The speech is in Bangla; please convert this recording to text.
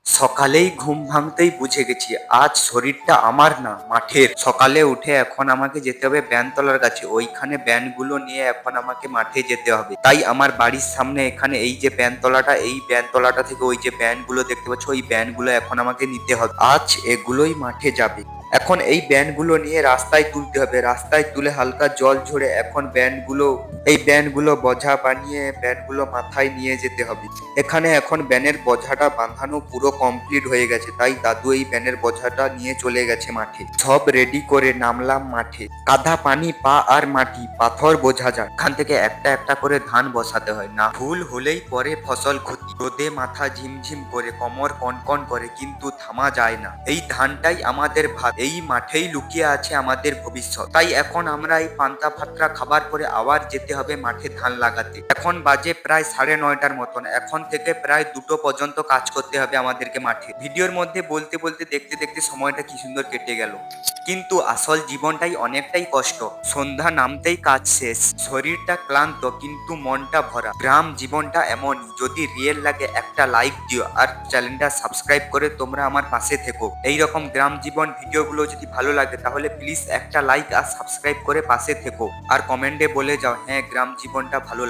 সকালেই ঘুম ভাঙতেই বুঝে গেছি আজ শরীরটা আমার না মাঠের। সকালে উঠে এখন আমাকে যেতে হবে ব্যানতলার কাছে, ওইখানে ব্যানগুলো নিয়ে এখন আমাকে মাঠে যেতে হবে। তাই আমার বাড়ির সামনে এখানে এই যে ব্যানতলাটা, এই ব্যানতলাটা থেকে ওই যে ব্যানগুলো দেখতে পাচ্ছ, ওই ব্যানগুলো এখন আমাকে নিতে হবে। আজ এগুলোই মাঠে যাবে। এখন এই ব্যানগুলো নিয়ে রাস্তায় তুলতে হবে, রাস্তায় তুলে হালকা জল ঝরে এখন এই ব্যানগুলো বোঝা বানিয়ে ব্যানগুলো মাথায় নিয়ে যেতে হবে। এখানে এখন ব্যানের বোঝাটা বাঁধানো পুরো কমপ্লিট হয়ে গেছে, তাই দাদু এই ব্যানের বোঝাটা নিয়ে চলে গেছে মাঠে। সব রেডি করে নামলাম মাঠে। কাদা পানি পা আর মাটি পাথর বোঝা যায়, এখান থেকে একটা একটা করে ধান বসাতে হয়, না ভুল হলেই পরে ফসল ক্ষতি। রোদে মাথা ঝিমঝিম করে, কোমর কনকন করে, কিন্তু থামা যায় না। এই ধানটাই আমাদের ভাত, এই মাঠেই লুকিয়ে আছে আমাদের ভবিষ্যৎ। তাই এখন আমরা এই পান্তা ভাতটা খাবার পরে আবার যেতে হবে মাঠে ধান লাগাতে। এখন বাজে প্রায় 9:30টার মতন, এখন থেকে প্রায় 2টো পর্যন্ত কাজ করতে হবে আমাদেরকে মাঠে। ভিডিওর মধ্যে বলতে বলতে দেখতে দেখতে সময়টা কি সুন্দর কেটে গেল, কিন্তু আসল জীবনটাই অনেকটাই কষ্ট। সন্ধ্যা নামতেই কাজ শেষ, শরীরটা ক্লান্ত কিন্তু মনটা ভরা। গ্রাম জীবনটা এমনই। যদি রিয়েল লাগে একটা লাইক দিও আর চ্যানেলটা সাবস্ক্রাইব করে তোমরা আমার পাশে থেকো। এইরকম গ্রাম জীবন ভিডিওগুলো যদি ভালো লাগে তাহলে প্লিজ একটা লাইক আর সাবস্ক্রাইব করে পাশে থেকো, আর কমেন্টে বলে যাও হ্যাঁ গ্রাম জীবনটা ভালো লাগে।